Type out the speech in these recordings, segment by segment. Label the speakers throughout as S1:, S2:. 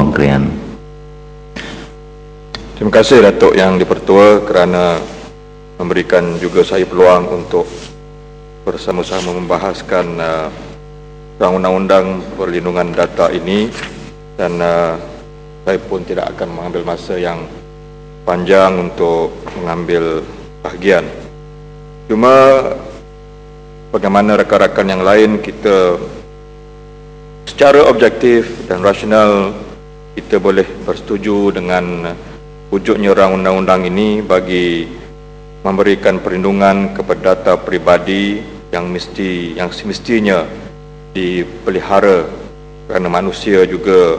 S1: Tuan Krian.
S2: Terima kasih Datuk Yang Dipertua kerana memberikan juga saya peluang untuk bersama-sama membahaskan undang-undang perlindungan data ini, dan saya pun tidak akan mengambil masa yang panjang untuk mengambil bahagian. Cuma bagaimana rakan-rakan yang lain, kita secara objektif dan rasional kita boleh bersetuju dengan wujudnya undang-undang ini bagi memberikan perlindungan kepada data peribadi yang semestinya dipelihara, kerana manusia juga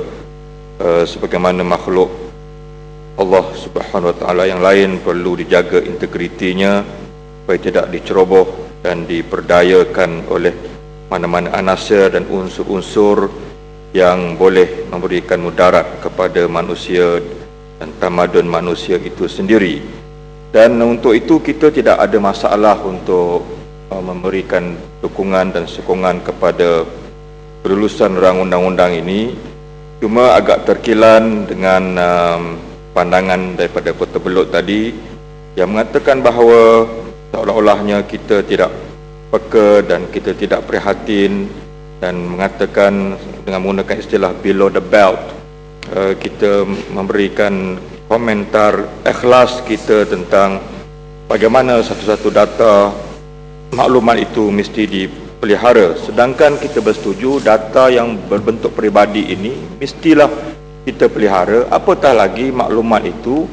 S2: sebagaimana makhluk Allah Subhanahu Wa Taala yang lain perlu dijaga integritinya supaya tidak diceroboh dan diperdayakan oleh mana-mana anasir dan unsur-unsur yang boleh memberikan mudarat kepada manusia dan tamadun manusia itu sendiri. Dan untuk itu kita tidak ada masalah untuk memberikan dukungan dan sokongan kepada kelulusan undang-undang ini. Cuma agak terkilan dengan pandangan daripada Kota Belud tadi yang mengatakan bahawa seolah-olahnya kita tidak peka dan kita tidak prihatin, dan mengatakan dengan menggunakan istilah below the belt, kita memberikan komentar ikhlas kita tentang bagaimana satu-satu data maklumat itu mesti dipelihara, sedangkan kita bersetuju data yang berbentuk peribadi ini mestilah kita pelihara, apatah lagi maklumat itu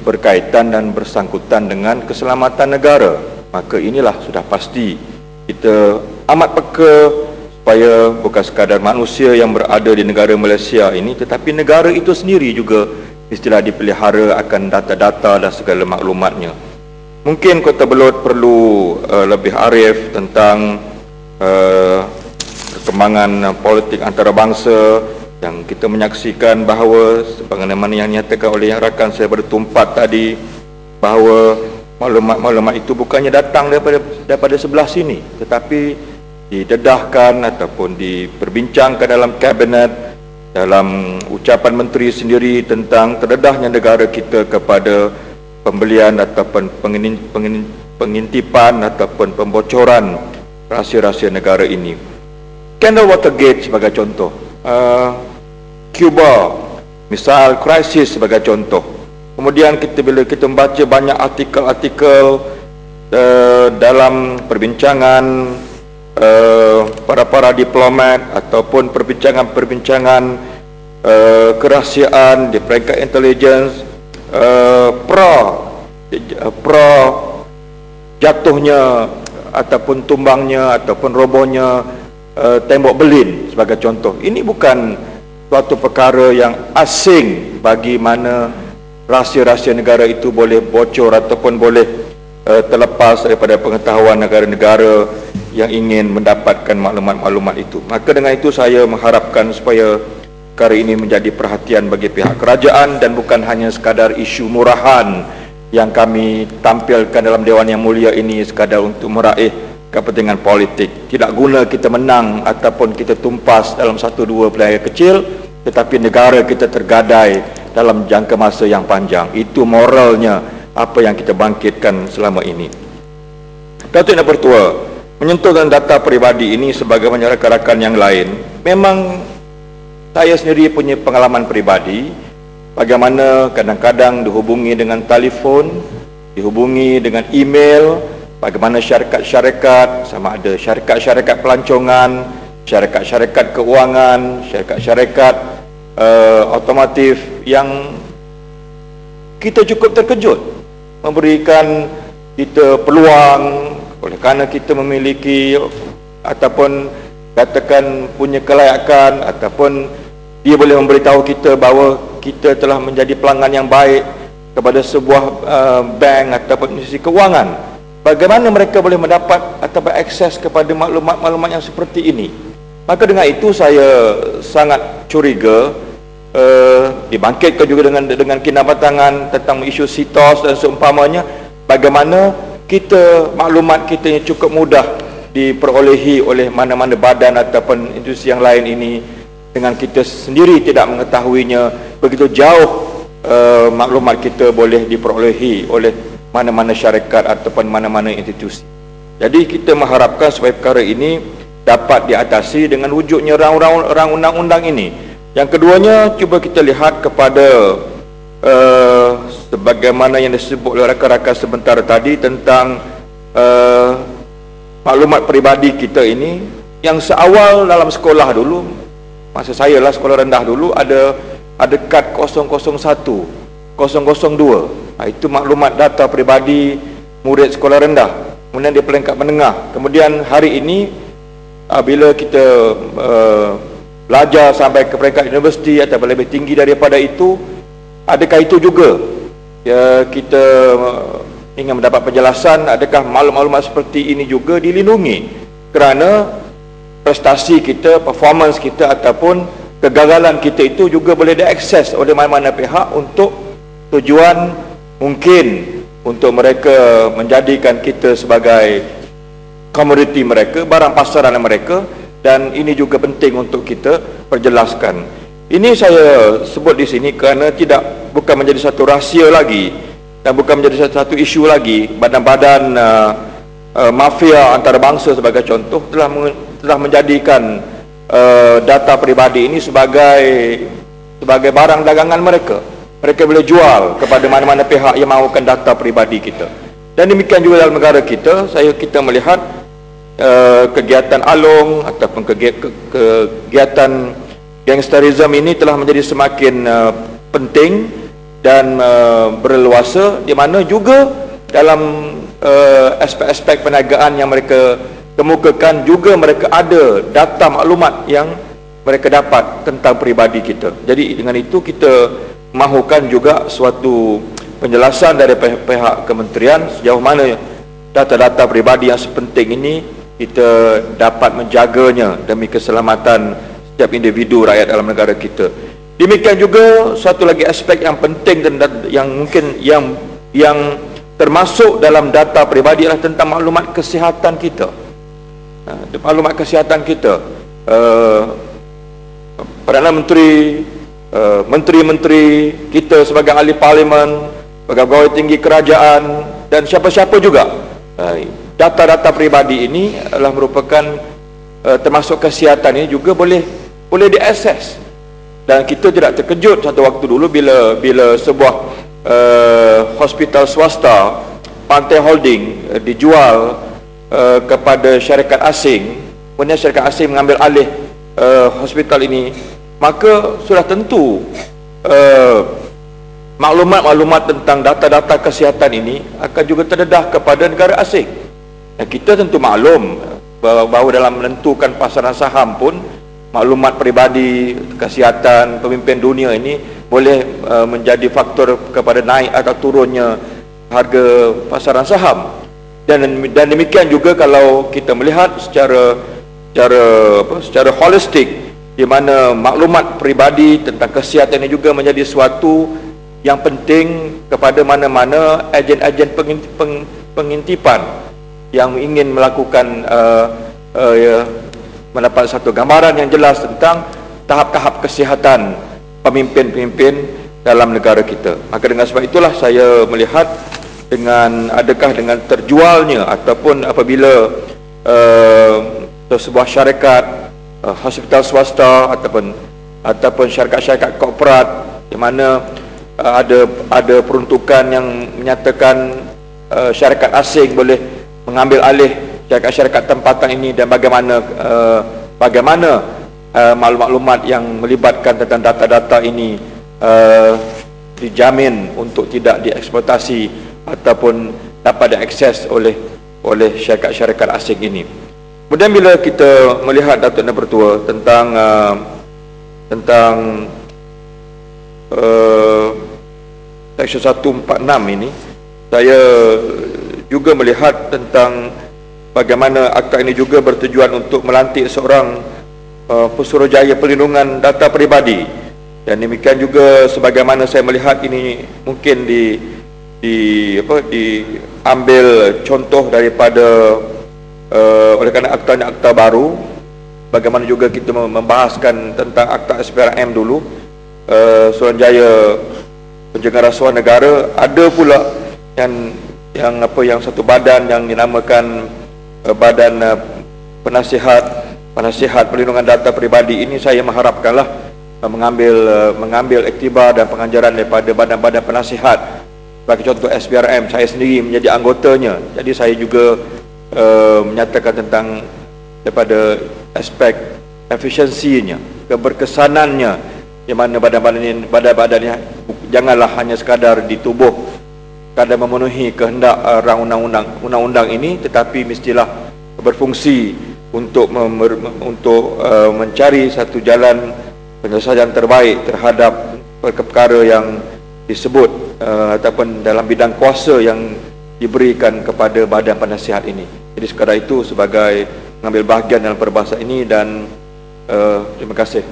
S2: berkaitan dan bersangkutan dengan keselamatan negara. Maka inilah sudah pasti kita amat peka supaya bukan sekadar manusia yang berada di negara Malaysia ini, tetapi negara itu sendiri juga istilah dipelihara akan data-data dan segala maklumatnya. Mungkin Kota Belud perlu lebih arif tentang perkembangan politik antarabangsa, yang kita menyaksikan bahawa sebagaimana yang dinyatakan oleh yang rakan saya bertumpat tadi, bahawa maklumat-maklumat itu bukannya datang daripada sebelah sini, tetapi didedahkan ataupun diperbincangkan dalam kabinet, dalam ucapan menteri sendiri tentang terdedahnya negara kita kepada pembelian ataupun pengintipan ataupun pembocoran rahsia-rahsia negara ini. Skandal Watergate sebagai contoh, Cuba misal krisis sebagai contoh. Kemudian bila kita membaca banyak artikel-artikel dalam perbincangan para diplomat ataupun perbincangan kerahsiaan di peringkat intelligence pro jatuhnya ataupun tumbangnya ataupun robohnya tembok Berlin sebagai contoh. Ini bukan suatu perkara yang asing bagi mana rahsia-rahsia negara itu boleh bocor ataupun boleh terlepas daripada pengetahuan negara-negara yang ingin mendapatkan maklumat-maklumat itu. Maka dengan itu saya mengharapkan supaya perkara ini menjadi perhatian bagi pihak kerajaan dan bukan hanya sekadar isu murahan yang kami tampilkan dalam Dewan Yang Mulia ini sekadar untuk meraih kepentingan politik. Tidak guna kita menang ataupun kita tumpas dalam satu dua pilihan kecil, tetapi negara kita tergadai dalam jangka masa yang panjang. Itu moralnya apa yang kita bangkitkan selama ini. Datuk Yang Bertua, menyentuh dengan data peribadi ini sebagaimana rakan-rakan yang lain, memang saya sendiri punya pengalaman peribadi bagaimana kadang-kadang dihubungi dengan telefon, dihubungi dengan email, bagaimana syarikat-syarikat, sama ada syarikat-syarikat pelancongan, syarikat-syarikat keuangan, syarikat-syarikat otomotif yang kita cukup terkejut memberikan kita peluang oleh kerana kita memiliki ataupun katakan punya kelayakan, ataupun dia boleh memberitahu kita bahawa kita telah menjadi pelanggan yang baik kepada sebuah bank ataupun institusi keuangan. Bagaimana mereka boleh mendapat atau berakses kepada maklumat-maklumat yang seperti ini? Maka dengan itu saya sangat curiga, dibangkitkan juga dengan kinabatangan tentang isu sitos dan seumpamanya, bagaimana kita maklumat kita yang cukup mudah diperolehi oleh mana-mana badan ataupun institusi yang lain ini dengan kita sendiri tidak mengetahuinya, begitu jauh maklumat kita boleh diperolehi oleh mana-mana syarikat ataupun mana-mana institusi. Jadi kita mengharapkan supaya perkara ini dapat diatasi dengan wujudnya rang undang-undang ini. Yang keduanya, cuba kita lihat kepada sebagaimana yang disebut oleh rakan-rakan sebentar tadi tentang maklumat peribadi kita ini, yang seawal dalam sekolah dulu, masa saya lah sekolah rendah dulu, ada kad 001, 002. Itu maklumat data peribadi murid sekolah rendah. Kemudian dia peringkat menengah. Kemudian hari ini bila kita belajar sampai ke peringkat universiti atau lebih tinggi daripada itu, adakah itu juga kita ingin mendapat penjelasan, adakah maklumat seperti ini juga dilindungi kerana prestasi kita, performance kita ataupun kegagalan kita itu juga boleh diakses oleh mana-mana pihak untuk tujuan mungkin untuk mereka menjadikan kita sebagai komoditi mereka, barang pasaran mereka, dan ini juga penting untuk kita perjelaskan. Ini saya sebut di sini kerana bukan menjadi satu rahsia lagi dan bukan menjadi satu isu lagi. Badan-badan mafia antarabangsa sebagai contoh telah menjadikan data peribadi ini sebagai barang dagangan mereka. Mereka boleh jual kepada mana-mana pihak yang mahukan data peribadi kita. Dan demikian juga dalam negara kita, kita melihat kegiatan alung ataupun kegiatan gangsterisme ini telah menjadi semakin penting dan berleluasa, di mana juga dalam aspek-aspek perniagaan yang mereka kemukakan juga mereka ada data maklumat yang mereka dapat tentang peribadi kita. Jadi dengan itu kita mahukan juga suatu penjelasan dari pihak kementerian sejauh mana data-data peribadi yang sepenting ini kita dapat menjaganya demi keselamatan setiap individu rakyat dalam negara kita. Demikian juga satu lagi aspek yang penting dan yang mungkin yang termasuk dalam data peribadi adalah tentang maklumat kesihatan kita. Maklumat kesihatan kita. Perdana Menteri, menteri-menteri kita sebagai ahli parlimen, pegawai tinggi kerajaan dan siapa-siapa juga, data-data peribadi ini adalah merupakan termasuk kesihatan ini juga boleh diakses. Dan kita tidak terkejut satu waktu dulu bila sebuah hospital swasta Pantai Holding dijual kepada syarikat asing. Kemudian syarikat asing mengambil alih hospital ini, maka sudah tentu maklumat-maklumat tentang data-data kesihatan ini akan juga terdedah kepada negara asing. Dan kita tentu maklum bahawa dalam menentukan pasaran saham pun maklumat peribadi kesihatan pemimpin dunia ini boleh menjadi faktor kepada naik atau turunnya harga pasaran saham. Dan demikian juga kalau kita melihat secara holistik, di mana maklumat peribadi tentang kesihatan ini juga menjadi suatu yang penting kepada mana-mana agen-agen pengintipan yang ingin melakukan mendapat satu gambaran yang jelas tentang tahap-tahap kesihatan pemimpin-pemimpin dalam negara kita. Maka dengan sebab itulah saya melihat adakah dengan terjualnya ataupun apabila sebuah syarikat, hospital swasta ataupun syarikat-syarikat korporat di mana ada peruntukan yang menyatakan syarikat asing boleh mengambil alih syarikat-syarikat tempatan ini, dan bagaimana maklumat yang melibatkan tentang data-data ini dijamin untuk tidak dieksploitasi ataupun dapat diakses oleh syarikat-syarikat asing ini. Kemudian bila kita melihat Datuk Yang Bertua tentang Seksyen 146 ini, saya juga melihat tentang bagaimana akta ini juga bertujuan untuk melantik seorang Pesuruhjaya Perlindungan Data Peribadi. Dan demikian juga sebagaimana saya melihat ini mungkin diambil contoh daripada oleh kerana akta baru, bagaimana juga kita membahaskan tentang Akta SPRM dulu, Suruhanjaya Pencegahan Rasuah Negara. Ada pula yang satu badan yang dinamakan Badan Penasihat Perlindungan Data Peribadi. Ini saya mengharapkanlah mengambil iktibar dan pengajaran daripada badan-badan penasihat. Bagi contoh SPRM, saya sendiri menjadi anggotanya. Jadi saya juga menyatakan tentang daripada aspek efisiensinya, keberkesanannya, di mana badan-badannya janganlah hanya sekadar ditubuh sekadar memenuhi kehendak undang-undang ini, tetapi mestilah berfungsi untuk mencari satu jalan penyelesaian terbaik terhadap perkara yang disebut ataupun dalam bidang kuasa yang diberikan kepada badan penasihat ini. Jadi sekadar itu sebagai mengambil bahagian dalam perbahasan ini, dan terima kasih.